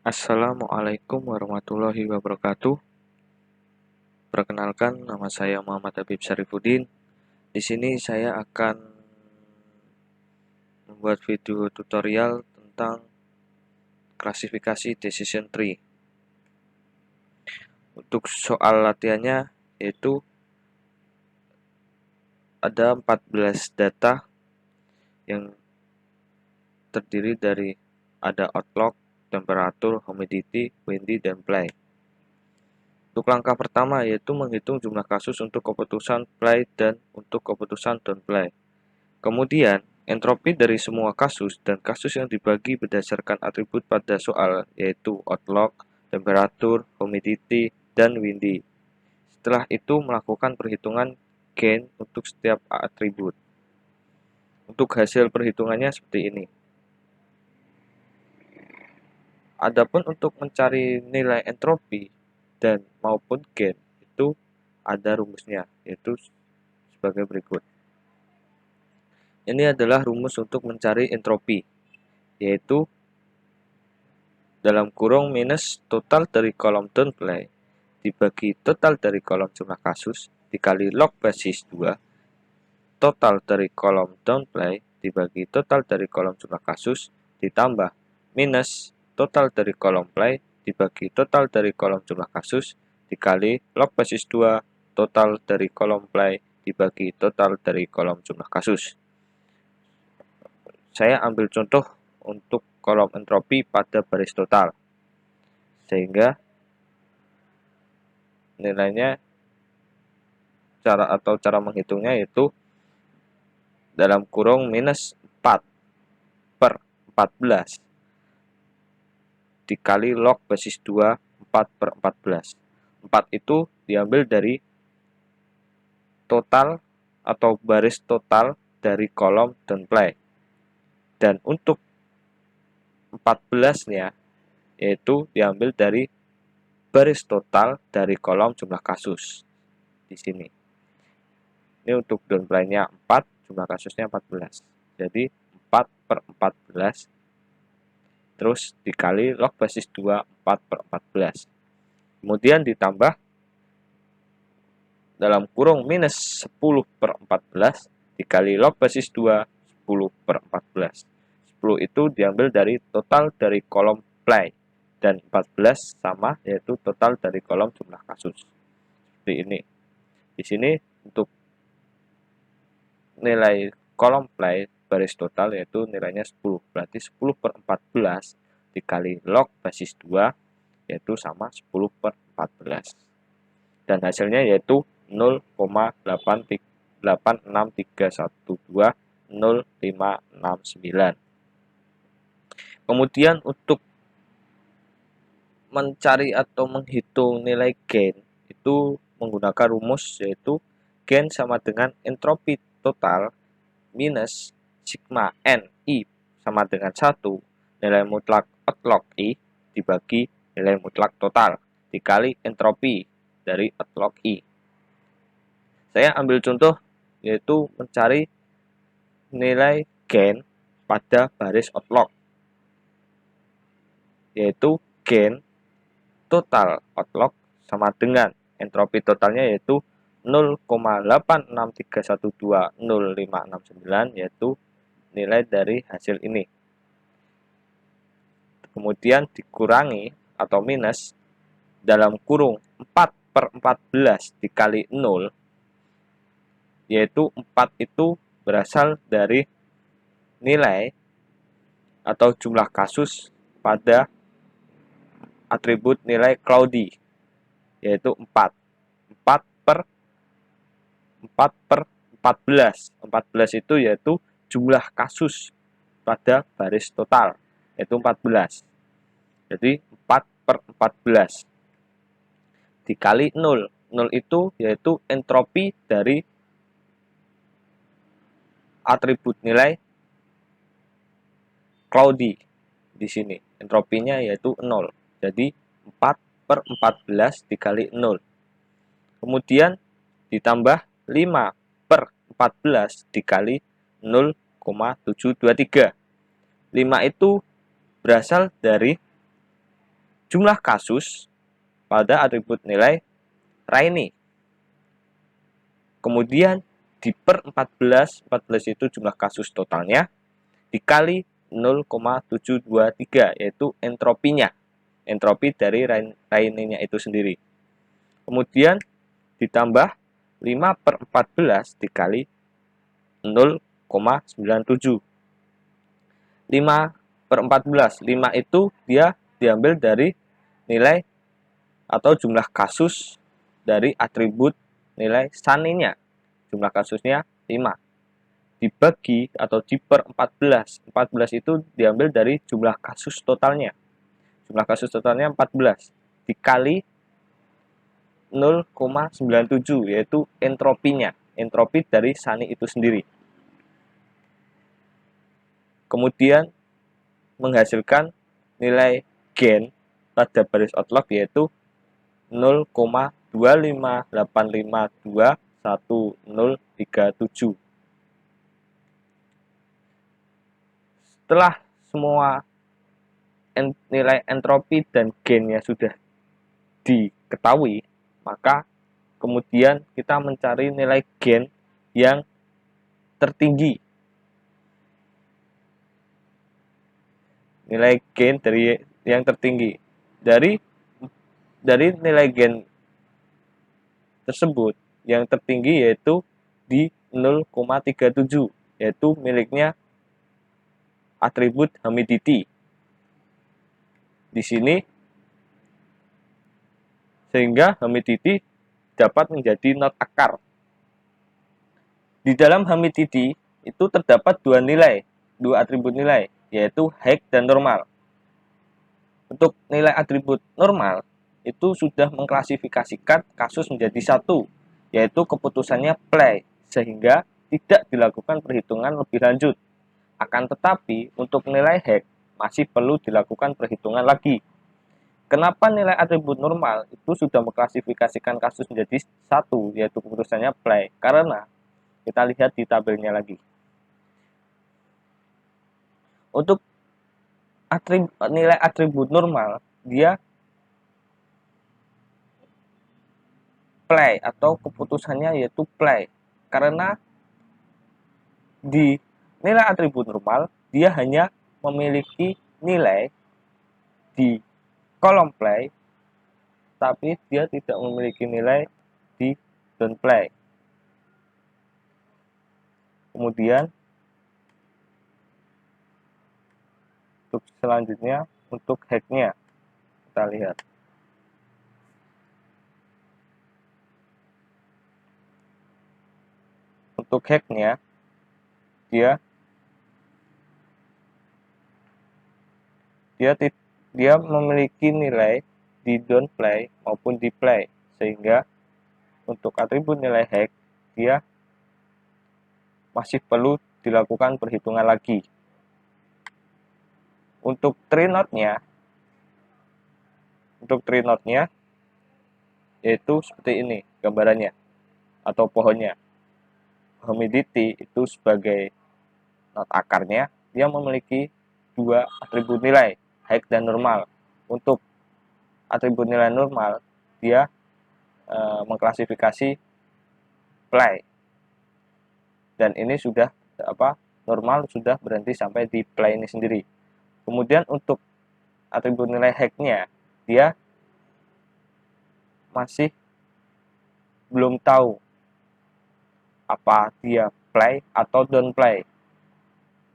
Assalamualaikum warahmatullahi wabarakatuh. Perkenalkan, nama saya Muhammad Habib Syarifuddin. Di sini saya akan membuat video tutorial tentang klasifikasi decision tree. Untuk soal latihannya yaitu ada 14 data yang terdiri dari ada outlook, temperatur, humidity, windy, dan play. Untuk langkah pertama yaitu menghitung jumlah kasus untuk keputusan play dan untuk keputusan don't play. Kemudian, entropi dari semua kasus dan kasus yang dibagi berdasarkan atribut pada soal yaitu outlook, temperatur, humidity, dan windy. Setelah itu melakukan perhitungan gain untuk setiap atribut. Untuk hasil perhitungannya seperti ini. Adapun untuk mencari nilai entropi dan maupun gain itu ada rumusnya, yaitu sebagai berikut. Ini adalah rumus untuk mencari entropi, yaitu dalam kurung minus total dari kolom don't play dibagi total dari kolom jumlah kasus dikali log basis 2 total dari kolom don't play dibagi total dari kolom jumlah kasus ditambah minus total dari kolom play dibagi total dari kolom jumlah kasus dikali log basis 2 total dari kolom play dibagi total dari kolom jumlah kasus. Saya ambil contoh untuk kolom entropi pada baris total, sehingga nilainya cara menghitungnya yaitu dalam kurung minus 4 per 14 dikali log basis 2 4 per 14. 4 itu diambil dari total atau baris total dari kolom don't play. Dan untuk 14-nya yaitu diambil dari baris total dari kolom jumlah kasus di sini. Ini untuk don't play-nya 4, jumlah kasusnya 14. Jadi 4 per 14 terus dikali log basis 2 4 per 14. Kemudian ditambah dalam kurung minus 10 per 14 dikali log basis 2 10 per 14. 10 itu diambil dari total dari kolom play dan 14 sama yaitu total dari kolom jumlah kasus. Seperti ini. Di sini untuk nilai kolom play baris total yaitu nilainya 10. Berarti 10 per 14 dikali log basis 2 yaitu sama 10 per 14. Dan hasilnya yaitu 0,863120569. Kemudian untuk mencari atau menghitung nilai gain itu menggunakan rumus yaitu gain sama dengan entropi total minus sigma NI sama dengan 1 nilai mutlak outlook I dibagi nilai mutlak total dikali entropi dari outlook I. Saya ambil contoh yaitu mencari nilai gain pada baris outlook, yaitu gain total outlook sama dengan entropi totalnya yaitu 0,863120569 yaitu nilai dari hasil ini. Kemudian dikurangi atau minus dalam kurung 4 per 14 dikali 0, yaitu 4 itu berasal dari nilai atau jumlah kasus pada atribut nilai cloudy, yaitu 4. 4 per 14. 14 itu yaitu jumlah kasus pada baris total, yaitu 14. Jadi 4 per 14 dikali 0. 0 itu yaitu entropi dari atribut nilai cloudy. Di sini entropinya yaitu 0. Jadi 4 per 14 dikali 0. Kemudian ditambah 5 per 14 dikali 0,723. 5 itu berasal dari jumlah kasus pada atribut nilai Raini. Kemudian di per 14 itu jumlah kasus totalnya dikali 0,723 yaitu entropinya. Entropi dari Raininya itu sendiri. Kemudian ditambah 5 per 14 dikali 0,97. 5 per 14. 5 itu dia diambil dari nilai atau jumlah kasus dari atribut nilai saninya. Jumlah kasusnya 5. Dibagi atau di per 14. 14 itu diambil dari jumlah kasus totalnya. Jumlah kasus totalnya 14. Dikali 0,97 yaitu entropinya. Entropi dari sani itu sendiri. Kemudian menghasilkan nilai gen pada baris outlook yaitu 0,258521037. Setelah semua nilai entropi dan gennya sudah diketahui, maka kemudian kita mencari nilai gen yang tertinggi. Nilai gen dari yang tertinggi. Dari nilai gen tersebut yang tertinggi yaitu di 0,37 yaitu miliknya atribut humidity. Di sini sehingga humidity dapat menjadi not akar. Di dalam humidity itu terdapat dua atribut nilai, yaitu height dan normal. Untuk nilai atribut normal itu sudah mengklasifikasikan kasus menjadi satu, yaitu keputusannya play, sehingga tidak dilakukan perhitungan lebih lanjut. Akan tetapi untuk nilai height masih perlu dilakukan perhitungan lagi. Kenapa nilai atribut normal itu sudah mengklasifikasikan kasus menjadi satu, yaitu keputusannya play? Karena kita lihat di tabelnya lagi. Untuk nilai atribut normal, dia play atau keputusannya yaitu play. Karena di nilai atribut normal, dia hanya memiliki nilai di kolom play, tapi dia tidak memiliki nilai di don't play. Kemudian untuk selanjutnya untuk hacknya kita lihat. Untuk hacknya dia memiliki nilai di don't play maupun di play, sehingga untuk atribut nilai hack dia masih perlu dilakukan perhitungan lagi. Untuk tree node-nya yaitu seperti ini gambarannya atau pohonnya. Humidity itu sebagai node akarnya, dia memiliki dua atribut nilai, height dan normal. Untuk atribut nilai normal, dia mengklasifikasi play. Dan ini sudah normal sudah berhenti sampai di play ini sendiri. Kemudian untuk atribut nilai hacknya, dia masih belum tahu apa dia play atau don't play.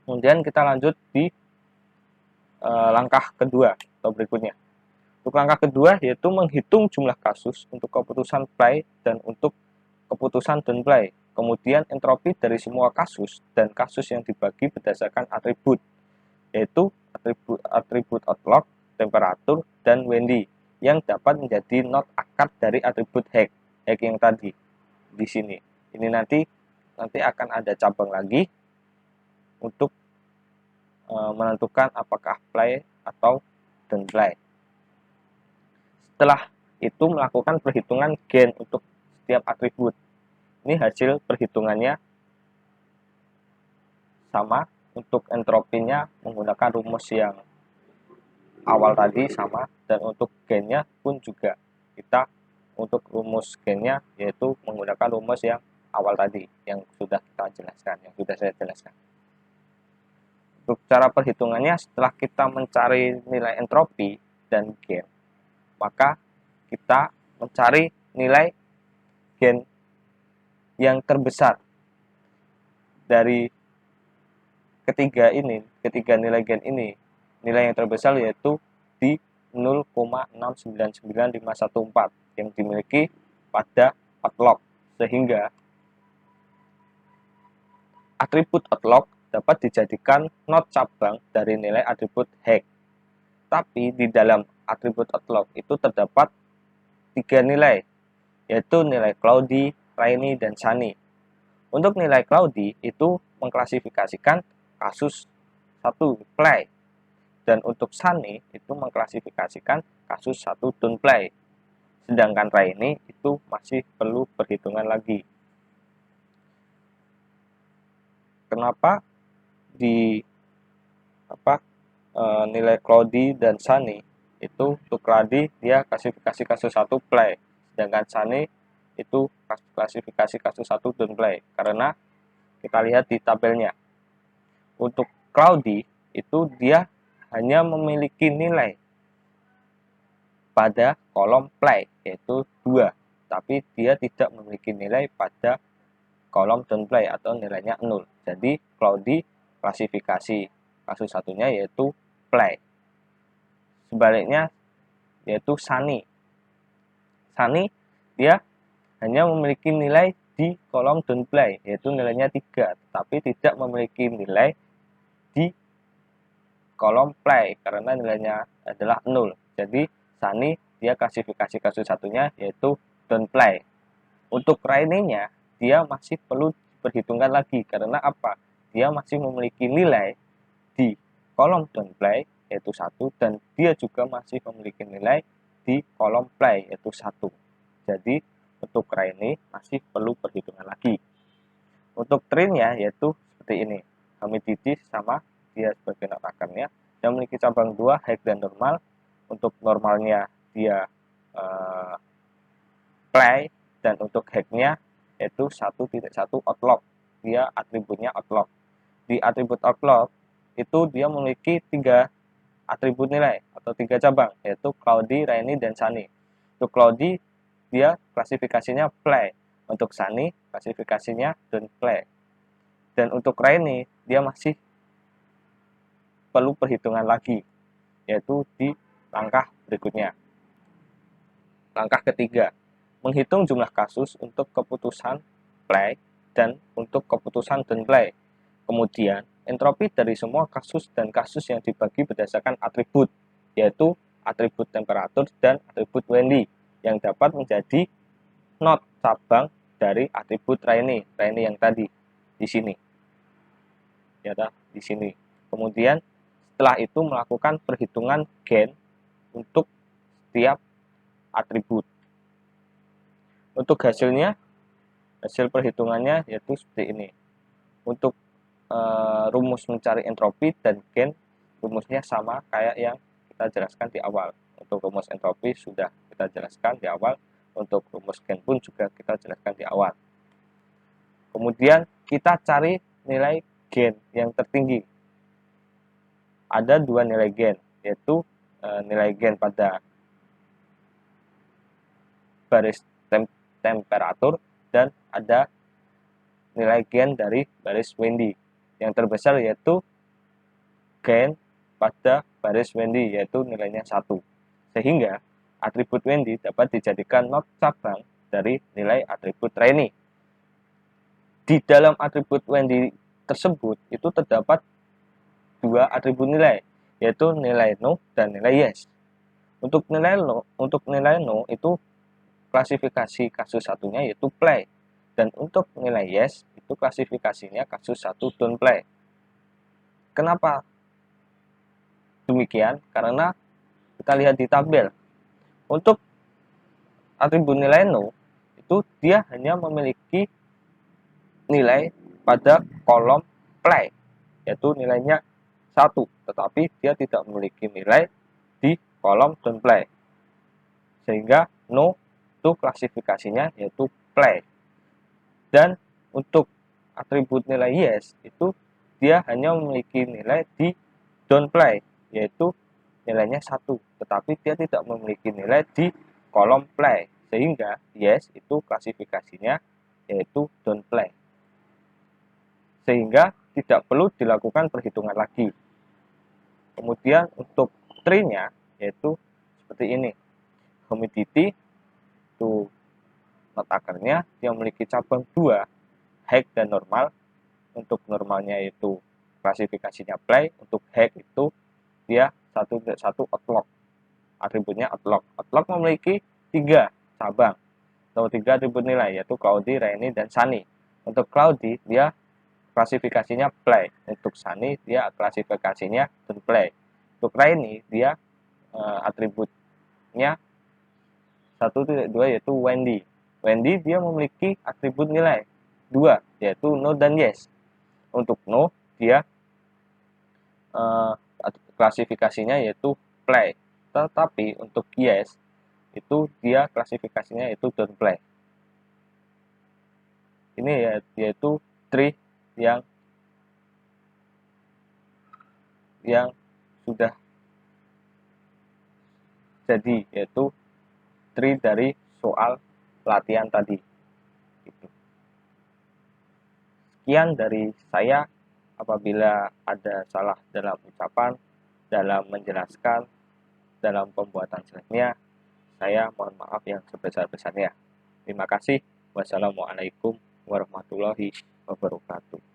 Kemudian kita lanjut di langkah kedua atau berikutnya. Untuk langkah kedua yaitu menghitung jumlah kasus untuk keputusan play dan untuk keputusan don't play. Kemudian entropi dari semua kasus dan kasus yang dibagi berdasarkan atribut, yaitu atribut outlook, temperatur, dan Wendy yang dapat menjadi not akar dari atribut hack yang tadi di sini. Ini nanti akan ada cabang lagi untuk menentukan apakah play atau don't play. Setelah itu melakukan perhitungan gen untuk setiap atribut. Ini hasil perhitungannya sama. Untuk entropinya menggunakan rumus yang awal tadi sama, dan untuk gennya pun juga kita untuk rumus gennya yaitu menggunakan rumus yang awal tadi yang sudah kita jelaskan, yang sudah saya jelaskan. Untuk cara perhitungannya, setelah kita mencari nilai entropi dan gen, maka kita mencari nilai gen yang terbesar dari ketiga nilai gen ini. Nilai yang terbesar yaitu di 0,699514 yang dimiliki pada outlook, sehingga atribut outlook dapat dijadikan not cabang dari nilai atribut Heck. Tapi di dalam atribut outlook itu terdapat 3 nilai, yaitu nilai cloudy, rainy, dan sunny. Untuk nilai cloudy itu mengklasifikasikan kasus 1 play, dan untuk sunny itu mengklasifikasikan kasus 1 don't play. Sedangkan rainy itu masih perlu perhitungan lagi. Kenapa di nilai cloudy dan sunny itu? Untuk cloudy dia klasifikasi kasus 1 play, sedangkan sunny itu klasifikasi kasus 1 don't play. Karena kita lihat di tabelnya, untuk cloudy itu dia hanya memiliki nilai pada kolom play yaitu 2, tapi dia tidak memiliki nilai pada kolom don't play atau nilainya 0. Jadi cloudy klasifikasi kasus satunya yaitu play. Sebaliknya yaitu sunny. Sunny dia hanya memiliki nilai di kolom don't play yaitu nilainya 3, tapi tidak memiliki nilai di kolom play karena nilainya adalah 0. Jadi sunny dia klasifikasi kasus satunya yaitu don't play. Untuk rainy-nya dia masih perlu diperhitungkan lagi karena apa? Dia masih memiliki nilai di kolom don't play yaitu 1, dan dia juga masih memiliki nilai di kolom play yaitu 1. Jadi untuk rainy masih perlu perhitungan lagi. Untuk trend-nya yaitu seperti ini. Humidity sama dia sebagai notakannya, dia memiliki cabang 2, Heck dan normal. Untuk normalnya dia play, dan untuk Heck-nya yaitu 1.1 outlook. Dia atributnya outlook. Di atribut outlook itu dia memiliki 3 atribut nilai atau 3 cabang, yaitu cloudy, rainy, dan sunny. Untuk cloudy dia klasifikasinya play. Untuk sunny klasifikasinya don't play. Dan untuk rainy dia masih perlu perhitungan lagi, yaitu di langkah berikutnya. Langkah ketiga, menghitung jumlah kasus untuk keputusan play dan untuk keputusan don't play. Kemudian entropi dari semua kasus dan kasus yang dibagi berdasarkan atribut, yaitu atribut temperatur dan atribut windy, yang dapat menjadi not cabang dari atribut rainy yang tadi di sini. Ya, di sini. Kemudian setelah itu melakukan perhitungan gen untuk setiap atribut. Untuk hasil perhitungannya yaitu seperti ini. Untuk rumus mencari entropi dan gen, rumusnya sama kayak yang kita jelaskan di awal. Untuk rumus entropi sudah kita jelaskan di awal, untuk rumus gen pun juga kita jelaskan di awal. Kemudian kita cari nilai gen yang tertinggi. Ada 2 nilai gen, yaitu nilai gen pada baris temperatur dan ada nilai gen dari baris windy. Yang terbesar yaitu gen pada baris windy, yaitu nilainya 1. Sehingga atribut windy dapat dijadikan not cabang dari nilai atribut rainy. Di dalam atribut windy tersebut itu terdapat 2 atribut nilai, yaitu nilai no dan nilai yes. Untuk nilai no itu klasifikasi kasus satunya yaitu play, dan untuk nilai yes itu klasifikasinya kasus 1 don't play. Kenapa demikian? Karena kita lihat di tabel, untuk atribut nilai no itu dia hanya memiliki nilai pada kolom play, yaitu nilainya 1, tetapi dia tidak memiliki nilai di kolom don't play. Sehingga no itu klasifikasinya yaitu play. Dan untuk atribut nilai yes itu dia hanya memiliki nilai di don't play, yaitu nilainya 1, tetapi dia tidak memiliki nilai di kolom play, sehingga yes itu klasifikasinya yaitu don't play, sehingga tidak perlu dilakukan perhitungan lagi. Kemudian untuk tree-nya yaitu seperti ini, humidity itu notakernya dia memiliki cabang 2, high dan normal. Untuk normalnya itu klasifikasinya play, untuk high itu dia satu outlook, atributnya outlook. Outlook memiliki 3 cabang atau 3 atribut nilai, yaitu cloudy, rainy, dan sunny. Untuk cloudy dia klasifikasinya play, untuk sunny dia klasifikasinya don't play, untuk rainy dia atributnya 1.2 yaitu windy. Windy dia memiliki atribut nilai 2 yaitu no dan yes. Untuk no dia klasifikasinya yaitu play, tetapi untuk yes itu dia klasifikasinya yaitu don't play. Ini yaitu tree yang sudah jadi, yaitu tree dari soal latihan tadi. Sekian dari saya. Apabila ada salah dalam ucapan, dalam menjelaskan, dalam pembuatan slide-nya, saya mohon maaf yang sebesar-besarnya. Terima kasih. Wassalamualaikum warahmatullahi wabarakatuh.